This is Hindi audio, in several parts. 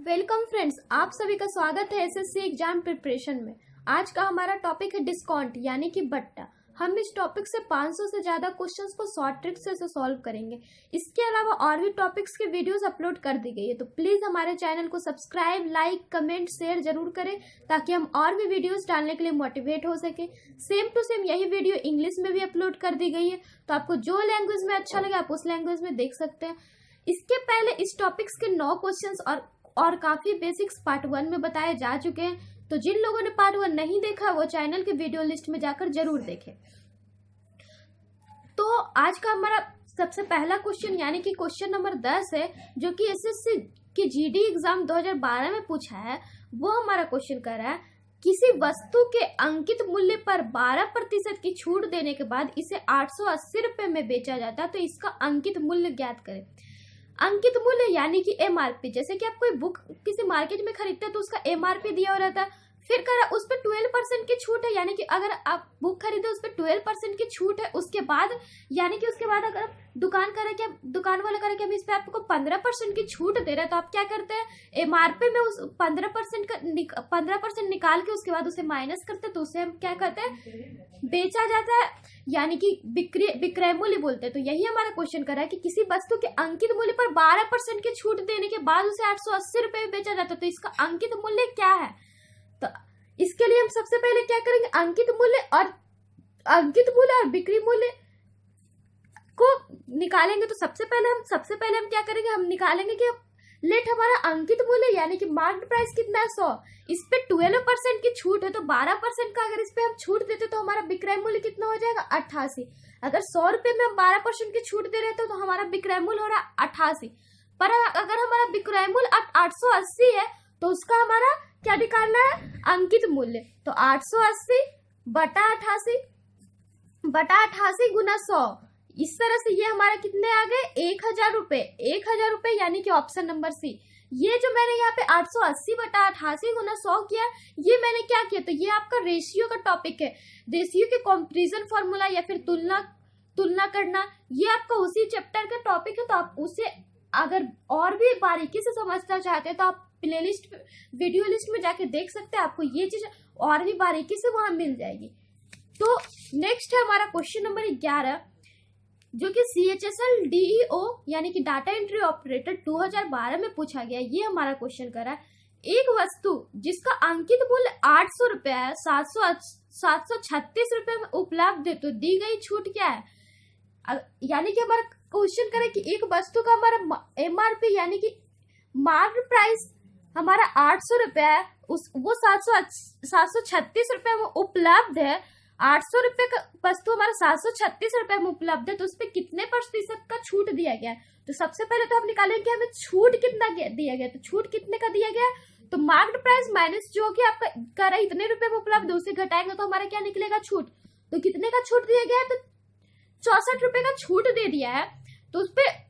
वेलकम फ्रेंड्स, आप सभी का स्वागत है एसएससी एग्जाम प्रिपरेशन में। आज का हमारा टॉपिक है डिस्काउंट यानी कि बट्टा। हम इस टॉपिक से 500 से ज्यादा क्वेश्चंस को शॉर्ट ट्रिक से सॉल्व करेंगे। इसके अलावा और भी टॉपिक्स के वीडियोस अपलोड कर दी गई है, तो प्लीज हमारे चैनल को सब्सक्राइब, लाइक, कमेंट, शेयर जरूर करें ताकि हम और भी वीडियोस डालने के लिए मोटिवेट हो सके। सेम टू सेम यही वीडियो इंग्लिश में भी अपलोड कर दी गई है, तो आपको जो लैंग्वेज में अच्छा लगे आप उस लैंग्वेज में देख सकते हैं। इसके पहले इस टॉपिक्स के 9 क्वेश्चंस और काफी बेसिक्स पार्ट 1 में बताए जा चुके हैं, तो जिन लोगों ने पार्ट 1 नहीं देखा वो चैनल के वीडियो लिस्ट में जाकर जरूर देखें। तो आज का हमारा सबसे पहला क्वेश्चन यानी कि क्वेश्चन नंबर 10 है, जो कि एसएससी की जीडी एग्जाम 2012 में पूछा है। वो हमारा क्वेश्चन कर रहा है, किसी वस्तु के अंकित मूल्य पर 12% की छूट देने के बाद इसे 880 रुपए में बेचा जाता है, तो इसका अंकित मूल्य ज्ञात करें। अंकित मूल्य यानी कि एमआरपी। जैसे कि आप कोई बुक किसी मार्केट में खरीदते हैं तो उसका एमआरपी दिया हुआ रहता है, फिर करा उस पर 12% की छूट है, यानी कि अगर आप बुक खरीदे उस पर 12% की छूट है। उसके बाद यानी कि उसके बाद अगर दुकान वाला करे कि हम इस पे आपको 15% की छूट दे रहे हैं, तो आप क्या करते हैं, एमआरपी में उस 15% निकाल के उसके बाद उसे माइनस करते हैं, तो उसे हम क्या कहते हैं, बेचा जाता है, यानी कि विक्रय मूल्य बोलते हैं। तो यही हमारा क्वेश्चन कर रहा है कि किसी वस्तु के अंकित मूल्य पर 12% की छूट देने के बाद उसे 880 रुपए में बेचा जाता है, तो इसका अंकित मूल्य क्या है। तो इसके लिए हम सबसे पहले क्या करेंगे, अंकित मूल्य और बिक्री मूल्य को निकालेंगे। तो सबसे पहले हम क्या करेंगे, हम निकालेंगे कि लेट हमारा अंकित मूल्य यानी कि मार्केट प्राइस कितना है 100, इस पे 12% की छूट है, तो 12% का अगर इस पे हम छूट देते तो हमारा विक्रय मूल्य कितना हो जाएगा 88। अगर 100 रुपए में हम 12% की छूट दे रहे थे तो हमारा विक्रय मूल्य हो रहा है 88। पर अगर हमारा विक्रय मूल्य 880 है तो उसका हमारा क्या निकालना है, अंकित मूल्य। तो 880 बटा 88 गुना 100, इस तरह से ये हमारा कितने आ गए, 1000 रुपए। 1000 रुपए यानी कि ऑप्शन नंबर सी। ये जो मैंने यहाँ पे 880 बटा 88 गुना 100 किया, ये मैंने क्या किया, तो ये आपका रेशियो का टॉपिक है। रेशियो के कंपैरिजन फॉर्मूला या फिर तुलना करना, ये आपका उसी चैप्टर का टॉपिक है। तो आप उसे अगर और भी बारीकी से समझना चाहते हैं तो आप प्लेलिस्ट वीडियो लिस्ट में जाके देख सकते हैं, आपको ये चीज और भी बारीकी से वहां मिल जाएगी। तो नेक्स्ट है हमारा क्वेश्चन नंबर 11, जो कि CHSL DEO यानी कि डाटा एंट्री ऑपरेटर 2012 में पूछा गया। ये हमारा क्वेश्चन कर रहा है, एक वस्तु जिसका अंकित मूल्य 800 रुपए है 736 रुपए में उपलब्ध है, तो दी गई छूट क्या है। यानी कि हमारा क्वेश्चन करे कि एक वस्तु का हमारा एमआरपी यानी कि मार्केट प्राइस हमारा 800 रुपए है, वो 736 रुपए में उपलब्ध है। 800 रुपए का वस्तु हमारा 736 रुपए में उपलब्ध है, तो उस पर कितने % का छूट दिया गया है। तो सबसे पहले तो हम निकालेंगे कि हमें छूट कितना दिया गया, तो छूट कितने का दिया गया, तो मार्केट प्राइस माइनस जो कि आपका कर इतने रुपए में उपलब्ध है, उसे घटाएंगे तो हमारा क्या निकलेगा, छूट। तो कितने का छूट दिया गया है, तो 64 रुपए का छूट दे दिया है। तो उस पर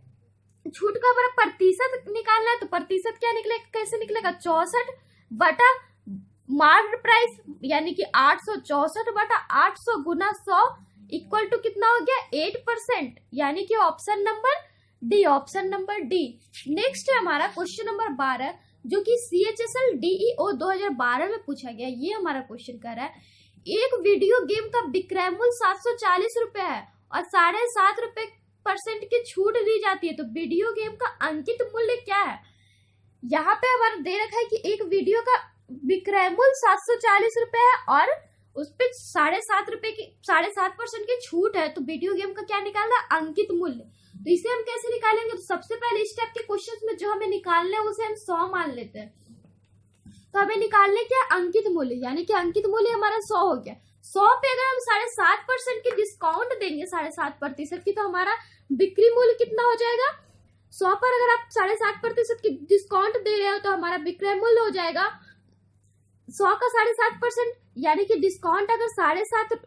छूट का हमारा प्रतिशत निकालना है, तो प्रतिशत क्या निकलेगा, कैसे निकलेगा, 64 बटा मार्केट प्राइस यानी कि 864 बटा 800 गुना 100 इक्वल टू कितना हो गया, 8%, यानी कि ऑप्शन नंबर डी। नेक्स्ट है हमारा क्वेश्चन नंबर 12, जो कि CHSL DEO 2012 में पूछा गया। ये हमारा क्वेश्चन कर रहा है, एक वीडियो गेम का विक्रय मूल्य 740 रुपए है और 7.5% की छूट दी जाती है, तो वीडियो गेम का अंकित मूल्य क्या है। यहाँ पे हमारा दे रखा है कि एक वीडियो का विक्रय मूल्य 740 रुपए है और उस पे 7.5% की छूट है, तो वीडियो गेम का क्या निकालना है, अंकित मूल्य। तो इसे हम कैसे निकालेंगे, तो सबसे पहले इस टाइप के क्वेश्चंस में जो हमें निकालना है उसे हम 100 मान लेते हैं। तो हमें निकालने क्या, अंकित मूल्य, यानी कि अंकित मूल्य हमारा 100 हो गया। 100 पे अगर हम 7.5% की डिस्काउंट देंगे, 7.5% की, तो हमारा बिक्री मूल्य कितना हो जाएगा। 100 पर अगर आप 7.5% की डिस्काउंट दे रहे हो तो हमारा विक्रय मूल्य हो जाएगा 100 का 7.5%, यानी कि डिस्काउंट अगर 7.5,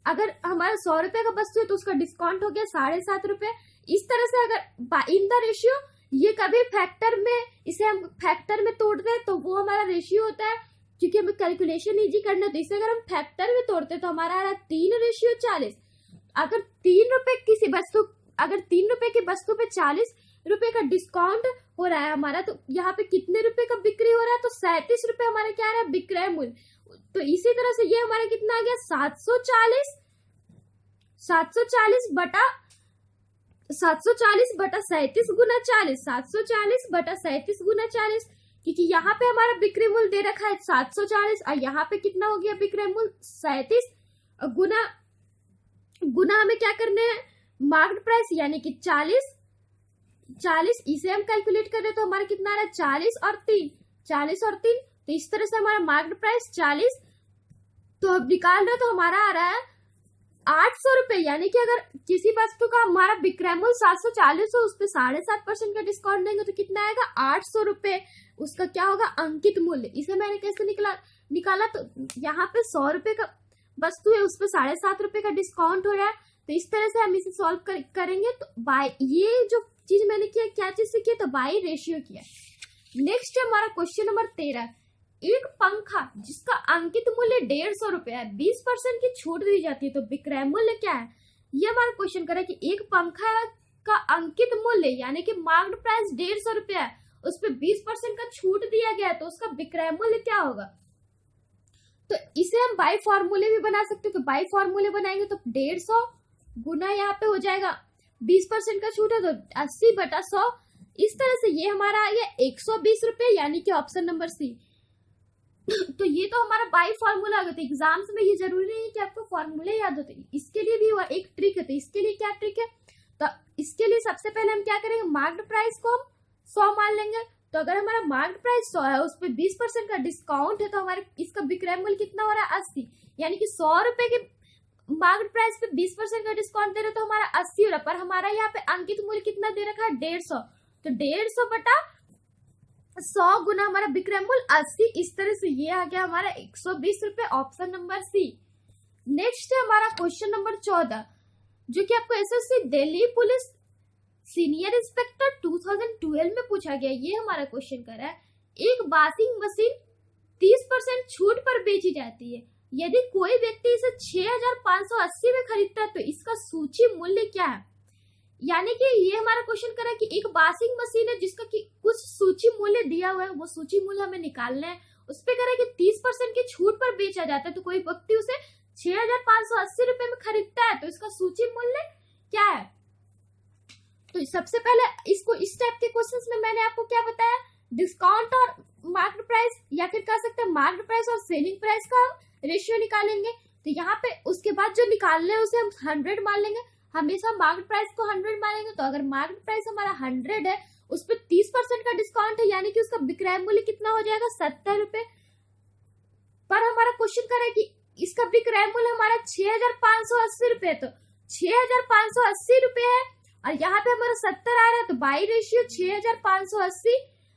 अगर हमारा 100 रुपए का वस्तु है तो उसका डिस्काउंट हो गया 7.5 रुपए। इस तरह से अगर इन द रेशियो, ये कभी फैक्टर में, इसे हम फैक्टर में तोड़ दें तो वो हमारा रेशियो होता है, क्योंकि हमें कैलकुलेशन इजी करना है। तो इसे अगर हम फैक्टर में तोड़ते तो हमारा आ रहा है 3:40। अगर 3 रुपए की वस्तु पे 40 रुपए का डिस्काउंट हो रहा है हमारा, तो यहाँ पे कितने रुपए का बिक्री हो रहा है, तो 37 रुपए हमारा क्या आ रहा है, विक्रय मूल्य। तो इसी तरह से ये हमारा कितना आ गया, 740 बटा 37 गुना 40, 740 बटा 37 गुना 40, क्योंकि यहाँ पे हमारा बिक्री मूल्य दे रखा है 740 और यहाँ पे कितना हो गया विक्रय मूल्य 37, गुना हमें क्या करने हैं, मार्केट प्राइस यानी कि 40, इसे हम कैलकुलेट कर रहे तो हमारा कितना आ रहा है 40 और 3, तो इस तरह से हमारा मार्केट प्राइस 40, तो अब निकाल रहे तो हमारा आ रहा है 800 रुपए, यानी कि अगर किसी वस्तु का हमारा विक्रय मूल्य 740 हो, उस पर 7.5% का डिस्काउंट देंगे तो कितना आएगा 800 रुपए, उसका क्या होगा अंकित मूल्य। इसे मैंने कैसे निकाला, तो यहाँ पे 100 रुपए का वस्तु है, उस पर 7.5 रुपए का डिस्काउंट हो रहा है, तो इस तरह से हम इसे सॉल्व करेंगे। तो बाय, ये जो चीज मैंने किया, क्या चीज से किया, तो बाई रेशियो किया। नेक्स्ट है हमारा क्वेश्चन नंबर 13, एक पंखा जिसका अंकित मूल्य 150 रुपए है, 20% की छूट दी जाती है, तो विक्रय मूल्य क्या है। ये हमारा क्वेश्चन कर रहा है कि एक पंखा का अंकित मूल्य यानी कि मार्केट प्राइस 150 रुपए है, उस पर 20% का छूट दिया गया है, तो उसका विक्रय मूल्य क्या होगा। तो इसे हम बाई फॉर्मूले भी बना सकते हैं, तो बाई फॉर्मूले बनाएंगे तो 150 गुना यहाँ पे हो जाएगा 20% का छूट है तो 80 बटा 100, इस तरह से ये हमारा आ गया 120 रुपए, यानी कि ऑप्शन नंबर सी। तो ये तो हमारा बाई फॉर्मूला आ गया। तो एग्जाम्स में ये जरूरी नहीं है कि आपको फॉर्मूले याद होते, इसके लिए भी एक ट्रिक है। तो इसके लिए क्या ट्रिक है, तो इसके लिए सबसे पहले हम क्या करेंगे, मार्केट प्राइस को हम 100 मान लेंगे। तो अगर हमारा मार्केट प्राइस 100 है, उस पर 20% का डिस्काउंट है, तो हमारे इसका विक्रय मूल्य कितना हो रहा है 80, यानी कि 100 रुपए के मार्केट प्राइस पे 20% का डिस्काउंट दे रहे तो हमारा 80 हो रहा है, पर हमारा यहाँ पे अंकित मूल्य कितना दे रखा है 150, तो 150 बटा 100 गुना हमारा विक्रय मूल्य 80, इस तरह से ये आ गया हमारा 120 रुपए, ऑप्शन नंबर सी। नेक्स्ट है हमारा क्वेश्चन नंबर 14, जो कि आपको SSC Delhi police senior inspector 2012 में पूछा गया। ये हमारा क्वेश्चन कर रहा है, एक वॉशिंग मशीन 30% छूट पर बेची जाती है, यदि कोई व्यक्ति इसे 6580 में खरीदता है तो इसका सूची मूल्य क्या है। यानी कि ये हमारा क्वेश्चन कर रहा है कि एक वॉशिंग मशीन है जिसका कि कुछ सूची मूल्य दिया हुआ है, वो सूची मूल्य हमें निकालना है। उस पे कह रहा है कि 30% की छूट पर बेचा जाता है, तो कोई व्यक्ति उसे 6580 रुपए में खरीदता है, तो इसका सूची मूल्य क्या है। तो सबसे पहले इसको इस टाइप के क्वेश्चंस में मैंने आपको क्या बताया, डिस्काउंट और मार्केट प्राइस, या फिर कह सकते हैं मार्केट प्राइस और सेलिंग प्राइस का रेशियो निकालेंगे। तो यहाँ पे उसके बाद जो निकालने है उसे हम 100 मान लेंगे, हमेशा मार्केट प्राइस को 100 मानेंगे। तो अगर मार्केट प्राइस हमारा 100 है, उस पर 30% का डिस्काउंट है, यानी कि उसका विक्रय मूल्य कितना हो जाएगा 70 रुपए। पर हमारा क्वेश्चन कर रहा है कि इसका विक्रय मूल्य हमारा 6580 रुपए, तो 6580 रुपए है और यहाँ पे हमारा 70 आ रहा है, तो बाई रेशियो 6580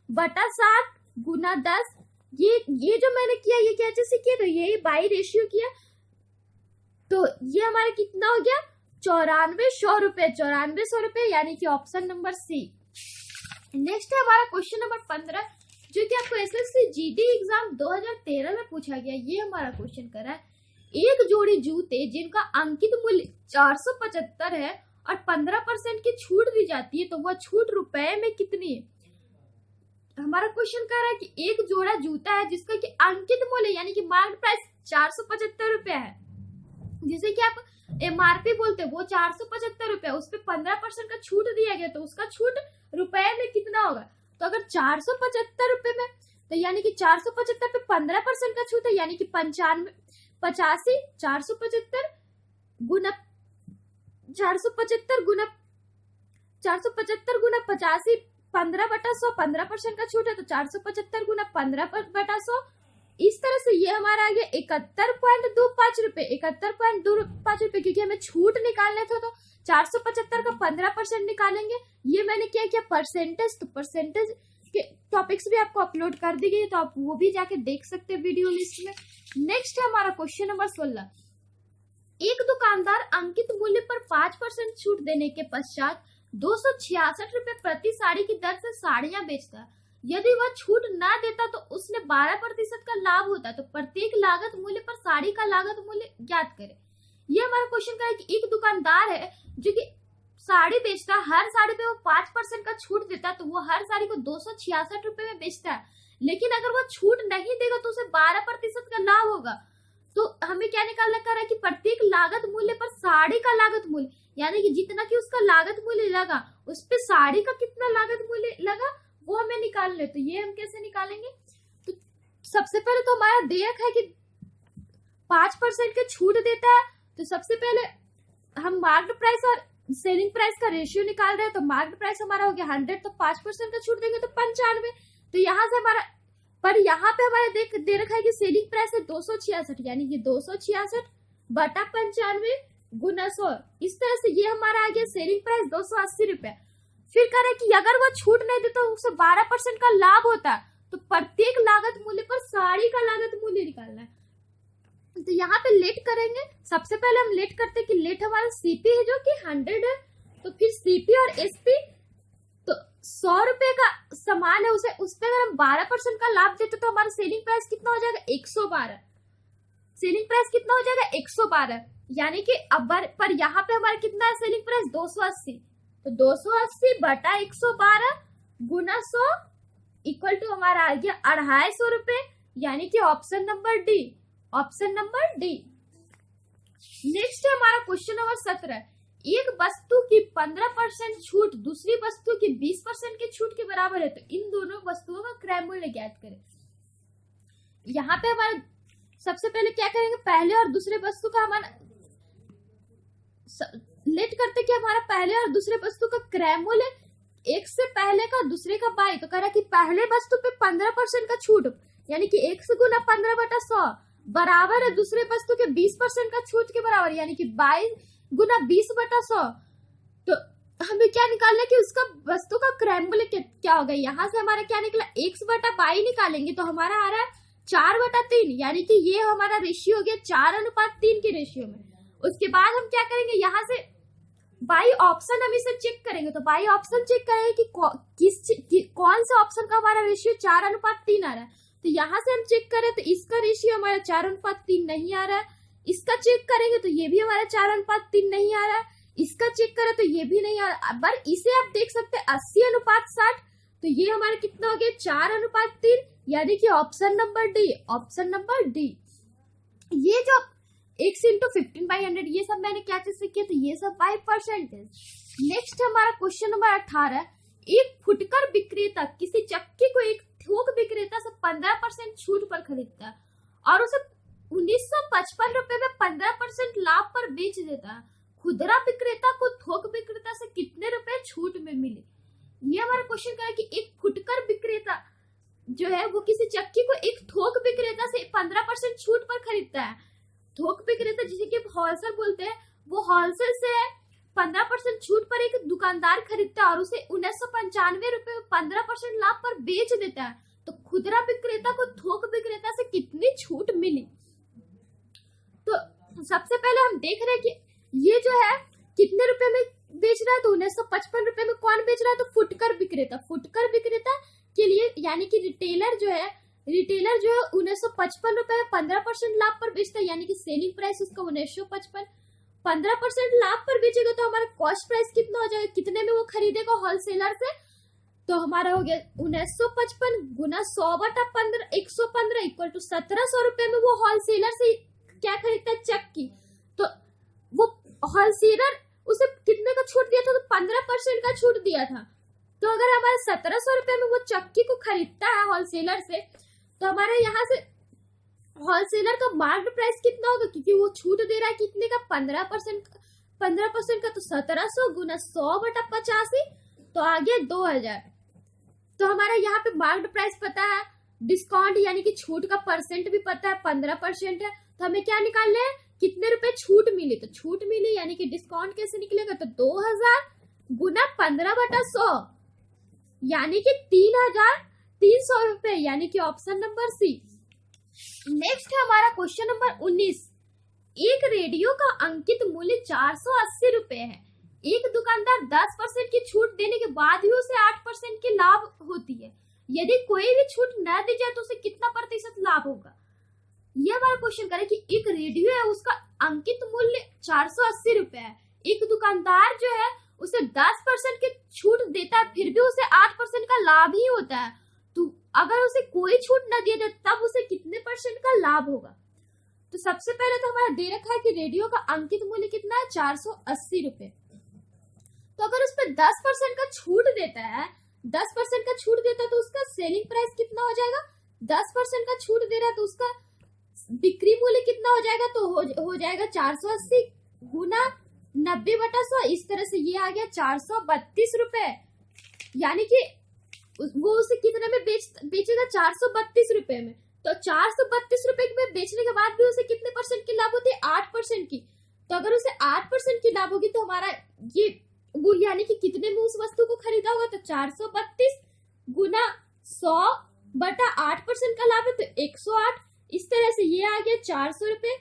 बटा 60 गुना 10। ये जो मैंने किया, ये क्या चीज से किया, तो यही बाई रेशियो किया, तो ये हमारा कितना हो गया 9400 रुपए, यानी कि ऑप्शन नंबर सी। नेक्स्ट है हमारा क्वेश्चन नंबर 15, जो कि आपको एसएससी जीडी एग्जाम 2013 में पूछा गया। ये हमारा क्वेश्चन कर रहा है, एक जोड़ी जूते जिनका अंकित मूल्य 475 है और 15% की छूट दी जाती है, तो वह छूट रुपए में कितनी है। हमारा क्वेश्चन कर रहा है कि एक जोड़ा जूता है जिसका कि अंकित मूल्य यानी कि मार्केट प्राइस 475 रुपए है, जिसे कि आप एमआरपी बोलते हैं, वो 475 रुपए, उस पर 15% का छूट दिया गया, तो उसका छूट रुपए में कितना होगा। तो अगर 475 रुपए में, तो यानी कि 475 पे 15% का छूट है, यानी कि 85 475 गुना 85 15 बटा 100, 15% का छूट है, तो 475 गुना 15 बटा 100, इस तरह से ये हमारा आ गया 71.25 रुपए, 71.25 रुपए, क्योंकि हमें छूट निकालने थे, तो 475 का 15% निकालेंगे। ये मैंने क्या किया परसेंटेज, तो परसेंटेज के टॉपिक्स भी आपको अपलोड कर दी गई, तो आप वो भी जाके देख सकते हैं वीडियो लिस्ट में। नेक्स्ट है हमारा क्वेश्चन नंबर 16, एक दुकानदार अंकित मूल्य पर 5% छूट देने के पश्चात 266 रुपए प्रति साड़ी की दर से साड़ियां बेचता है। यदि वह छूट ना देता तो उसने 12% का लाभ होता, तो प्रत्येक लागत मूल्य पर साड़ी का लागत मूल्य ज्ञात करें। यह हमारा क्वेश्चन का है कि एक दुकानदार है जो कि साड़ी बेचता है, हर साड़ी पे वो 5% का छूट देता है, तो वो हर साड़ी को 266 रुपए में बेचता है। लेकिन अगर वो छूट नहीं देगा तो उसे 12% का लाभ होगा। तो हमें क्या निकालना कर रहा है कि प्रत्येक लागत मूल्य पर साड़ी का लागत मूल्य, यानी कि जितना कि उसका लागत मूल्य लगा उस पे साड़ी का कितना लागत मूल्य लगा वो हमें निकालना है। तो ये हम कैसे निकालेंगे? तो सबसे पहले तो हमारा देयक है कि 5% के छूट देता है, तो सबसे पहले हम मार्केट प्राइस और सेलिंग प्राइस का रेशियो निकाल रहे हैं। तो मार्केट प्राइस हमारा हो गया 100, तो 5% का छूट देंगे तो 95। तो यहाँ से हमारा, पर यहाँ पे हमारे दे रखा है कि सेलिंग प्राइस है 266, यानी कि 266 बटा 95 गुना 100। इस तरह से ये हमारा आ गया सेलिंग प्राइस 280 रुपए। फिर कह रहे कि अगर वो छूट नहीं देता तो उसे 12% का लाभ होता है, तो प्रत्येक लागत मूल्य पर साड़ी का लागत मूल्य निकालना है। तो यहाँ पे लेट करेंगे। सबसे पहले हम लेट करते हैं कि लेट हमारा सीपी है जो कि 100 है, तो फिर सीपी और एसपी तो 100 रुपए का सामान है, उसे उस पे अगर हम 12% का लाभ देते तो हमारा सेलिंग प्राइस कितना हो जाएगा? 112। सेलिंग प्राइस कितना हो जाएगा? 112, यानी कि अब पर यहाँ पे हमारा कितना है सेलिंग प्राइस? 280। तो 280 बटा 112 गुना 100 इक्वल टू हमारा आ गया 250 रुपए, यानी कि option number D, option number D. Next है हमारा क्वेश्चन नंबर 17। एक वस्तु की 15% छूट दूसरी वस्तु की 20% की छूट के बराबर है, तो इन दोनों वस्तुओं का क्रय मूल्य ज्ञात करें। यहाँ पे हमारे सबसे पहले क्या करेंगे? पहले और दूसरे वस्तु का हमारा लेट करते कि हमारा पहले और दूसरे वस्तु का क्रय मूल्य एक से पहले का दूसरे का बाई, तो कह रहा कि पहले वस्तु पे 15% का छूट, यानी कि 1 से गुना 15 बटा 100 बराबर है दूसरे वस्तु के 20% का छूट के बराबर, यानी कि 22 गुना 20 बटा 100। तो हमें क्या निकालना है कि उसका वस्तु का क्रय मूल्य क्या होगा? यहाँ से हमारा क्या निकला? 1 बटा 22 निकालेंगे तो हमारा आ रहा है 4 बटा 3, यानी कि ये हमारा रेशियो हो गया 4:3 के रेशियो में। उसके बाद हम क्या करेंगे? यहाँ से बाई ऑप्शन हम इसे चेक करेंगे, तो बाई ऑप्शन चेक करेंगे कि कौन सा ऑप्शन का हमारा रेशियो 4:3 आ रहा है। तो यहाँ से हम चेक करें तो इसका रेशियो हमारा 4:3 नहीं आ रहा है। इसका चेक करेंगे तो ये भी हमारा 4:3 नहीं आ रहा है। इसका चेक करें तो ये भी नहीं आ रहा। पर इसे आप देख सकते हैं 80:60, तो ये हमारा कितना हो गया? 4:3, यानी कि option number D, option number D. ये जो x इंटू 15/100 ये सब मैंने क्या चीज सीखी? तो ये सब बाई परसेंटेज। नेक्स्ट हमारा क्वेश्चन नंबर 18। एक फुटकर विक्रेता किसी चक्की को एक थोक विक्रेता से 15% छूट पर खरीदता है और उसे 1955 रुपए में 15% लाभ पर बेच देता है। खुदरा विक्रेता को थोक विक्रेता से कितने रुपए छूट में मिले? ये हमारा क्वेश्चन का है कि एक फुटकर विक्रेता जो है वो किसी चक्की को एक थोक विक्रेता से 15% छूट पर खरीदता है। थोक विक्रेता जिसे कि होलसेल बोलते हैं, वो होलसेल से 15% छूट पर एक दुकानदार खरीदता है और उसे 1995 रुपए में 15% लाभ पर बेच देता है। तो खुदरा विक्रेता को थोक विक्रेता से कितनी छूट मिली? तो सबसे पहले हम देख रहे हैं कि ये जो है कितने रुपए में बेच रहा है? तो 1955 रुपए में कौन बेच रहा है? तो फुटकर विक्रेता। फुटकर विक्रेता के लिए यानी कि रिटेलर जो है 1955 रुपए में 15% लाभ पर बेचता है, यानी कि सेलिंग प्राइस उसका 1955। 15% लाभ पर बेचेगा तो हमारा कॉस्ट प्राइस कितना हो जाएगा? कितने में वो खरीदेगा होलसेलर से? तो हमारा हो गया 1955 गुना 100/15 115 इक्वल टू 1700 रुपए में वो होलसेलर से क्या खरीदता है? चक्की। तो वो होलसेलर उसे कितने का छूट दिया था? तो 15% का छूट दिया था। तो अगर हमारे 1700 रुपए में वो चक्की को खरीदता है होलसेलर से, तो हमारे यहाँ से होलसेलर का मार्केट प्राइस कितना होगा? क्योंकि वो छूट दे रहा है कितने का? 15% का। तो 1700 गुना 100/85 तो आ गया 2000। तो हमारा यहाँ पे मार्केट प्राइस पता है, डिस्काउंट यानी कि छूट का परसेंट भी पता है 15% है। तो हमें क्या निकालना है? कितने रुपए छूट मिली? तो छूट मिली यानी कि डिस्काउंट कैसे निकलेगा? तो 2000 गुना 15/100 यानी कि 3300 रुपए, यानी कि ऑप्शन नंबर सी। नेक्स्ट है हमारा क्वेश्चन नंबर 19। एक रेडियो का अंकित मूल्य 480 रुपए है। एक दुकानदार 10% की छूट देने के बाद भी उसे 8% की लाभ होती है। यदि कोई भी छूट न दी जाए तो उसे कितना प्रतिशत लाभ होगा? ये हमारा क्वेश्चन करे कि एक रेडियो है उसका अंकित मूल्य 480 रुपए है। एक दुकानदार जो है उसे 10% की छूट देता है, फिर भी उसे 8% का लाभ ही होता है। तो अगर उसे कोई छूट न दिया जाए तब उसे कितने परसेंट का लाभ होगा? तो सबसे पहले तो हमारा दे रखा है कि रेडियो का अंकित मूल्य कितना है, 480 रुपए। तो अगर उस पर 10% का छूट देता है, 10% का छूट देता है तो उसका सेलिंग प्राइस कितना हो जाएगा? 10% का छूट दे रहा है तो उसका बिक्री मूल्य कितना हो जाएगा? तो हो जाएगा 480 गुना 90/100। इस तरह से ये आ गया 432 रुपए। यानी कि वो उसे कितने में बेचेगा? 432 रुपए में। तो 432 रुपए में बेचने के बाद भी उसे कितने परसेंट की लाभ होती है? 8% की। तो अगर उसे 8% की लाभ होगी तो हमारा ये वो यानी कि कितने में उस वस्तु को खरीदा होगा? तो 432 गुना 100/8% का लाभ है तो 108। इस तरह से ये आ गया 400 रुपए।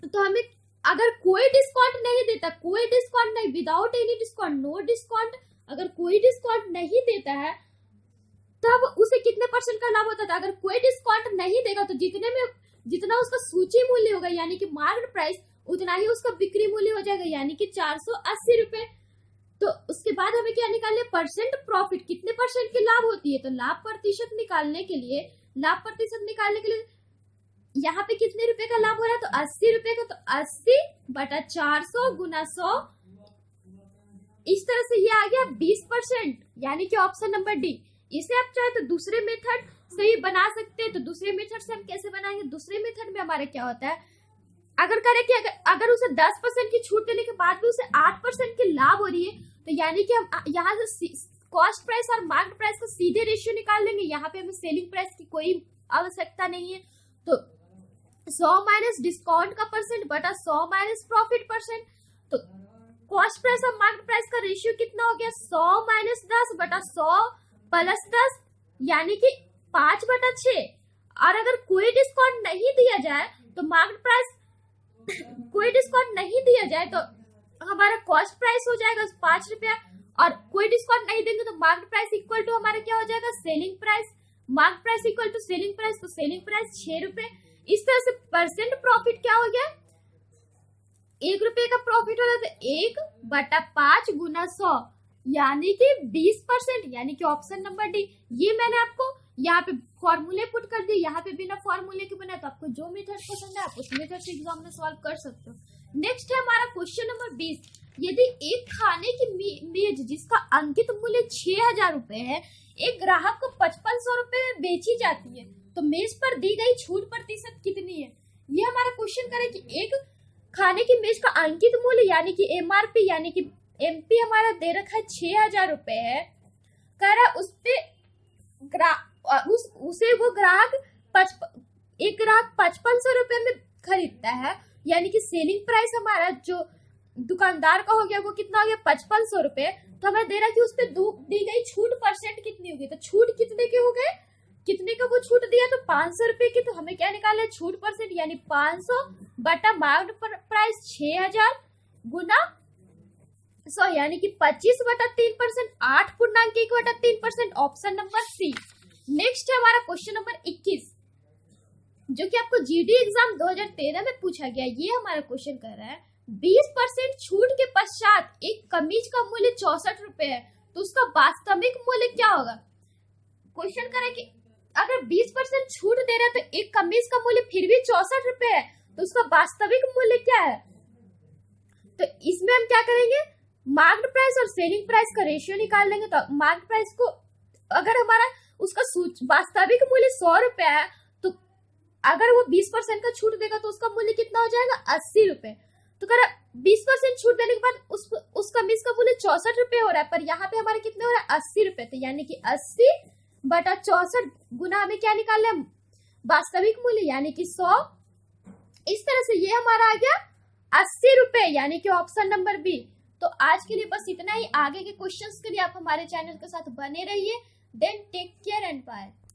तो हमें अगर कोई डिस्काउंट नहीं देता, कोई डिस्काउंट नहीं, without any discount, no discount, अगर कोई डिस्काउंट नहीं देता है तब उसे कितने परसेंट का लाभ होता था? अगर कोई डिस्काउंट नहीं देगा तो जितना उसका सूची मूल्य होगा यानी कि मार्केट प्राइस, उतना ही उसका बिक्री मूल्य हो जाएगा यानी कि 480 रुपए। तो उसके बाद हमें क्या निकालना है? परसेंट प्रॉफिट, कितने परसेंट की लाभ होती है? तो लाभ प्रतिशत निकालने के लिए यहाँ पे कितने रुपए का लाभ हो रहा है? तो 80 रुपए का। तो 80/400 गुना 100। इस तरह से ये आ गया 20% यानी कि ऑप्शन नंबर डी। इसे आप चाहे तो दूसरे मेथड से ही बना सकते हैं। तो दूसरे मेथड से हम कैसे बनाएंगे? दूसरे मेथड में हमारा क्या होता है, अगर करें कि अगर उसे 10% की छूट देने के बाद भी उसे 8% की लाभ हो रही है तो यानी कि हम यहाँ से कॉस्ट प्राइस और मार्केट प्राइस का सीधे रेशियो निकाल लेंगे। यहाँ पे हमें सेलिंग प्राइस की कोई आवश्यकता नहीं है। तो 100 माइनस डिस्काउंट का परसेंट बटा 100 माइनस प्रॉफिट परसेंट। तो कॉस्ट प्राइस और मार्केट प्राइस का रेशियो कितना हो गया? 100 माइनस 10 बटा 100 प्लस 10 यानी कि 5/6। और अगर कोई डिस्काउंट नहीं दिया जाए तो मार्केट प्राइस कोई डिस्काउंट नहीं दिया जाए तो हमारा कॉस्ट प्राइस हो जाएगा 5 रुपया, और कोई डिस्काउंट नहीं देंगे तो मार्केट प्राइस इक्वल टू हमारा क्या हो जाएगा? Selling price. Market price equal to selling price, तो सेलिंग प्राइस 6 रुपए। इस तरह से परसेंट प्रॉफिट क्या हो गया? 1 रुपए का प्रॉफिट होगा तो 1/5 गुना 100 यानी कि 20%, यानी कि ऑप्शन नंबर डी। ये मैंने आपको यहाँ पे फॉर्मूले पुट कर दिए, यहाँ पे बिना फॉर्मूले के बनाया। तो आपको जो मेथड पसंद है आप उस मेथड से एग्जाम में सॉल्व कर सकते हो। नेक्स्ट है हमारा क्वेश्चन नंबर 20। यदि एक खाने की मेज जिसका अंकित मूल्य 6000 रुपए है एक ग्राहक को 5500 रुपए में बेची जाती है तो मेज पर दी गई छूट प्रतिशत कितनी है? ये हमारा क्वेश्चन करे कि एक खाने की मेज का अंकित मूल्य यानी कि एमआरपी यानी कि एमपी हमारा दे रखा है 6000 रुपए है। कह रहा उस पे उसे वो ग्राहक 5500 रुपए में खरीदता है यानी कि सेलिंग प्राइस हमारा जो दुकानदार का हो गया वो कितना हो गया? 5500 रुपए। तो हमें दे रहा कि उस पे दी गई छूट परसेंट कितनी होगी? तो छूट कितने के हो गए? कितने का वो छूट दिया? तो 500 रुपए की। तो हमें क्या निकालना है? छूट परसेंट यानी 500 बटा मार्केट प्राइस 6000 गुना 100 यानी कि 25/3%, 8.1/3%, ऑप्शन नंबर सी। नेक्स्ट है हमारा क्वेश्चन नंबर 21 जो कि आपको जीडी एग्जाम 2013 में पूछा गया। ये हमारा क्वेश्चन कर रहा है 20% छूट के पश्चात एक कमीज का मूल्य 64 रुपए है तो उसका वास्तविक मूल्य क्या होगा? क्वेश्चन करें कि अगर 20% छूट दे रहा है तो एक कमीज का मूल्य फिर भी 64 रुपए है तो उसका वास्तविक मूल्य क्या है? तो इसमें हम क्या करेंगे? मार्केट प्राइस और सेलिंग प्राइस का रेशियो निकाल लेंगे। तो मार्केट प्राइस को अगर हमारा उसका वास्तविक मूल्य 100 रुपए है तो अगर वो 20% का छूट देगा तो उसका मूल्य कितना हो जाएगा? 80 रुपए। तो कर 20% छूट देने के बाद उस कमीज का मूल्य 64 रुपए हो रहा है, पर यहाँ पे हमारे कितने हो रहा है? 80 रुपए। तो यानी कि 80/64 गुना हमें क्या निकालना है? वास्तविक मूल्य यानी कि 100। इस तरह से ये हमारा आ गया 80 रुपए यानी कि ऑप्शन नंबर बी। तो आज के लिए बस इतना ही। आगे के क्वेश्चंस के लिए आप हमारे चैनल के साथ बने रहिए। Then take care and bye.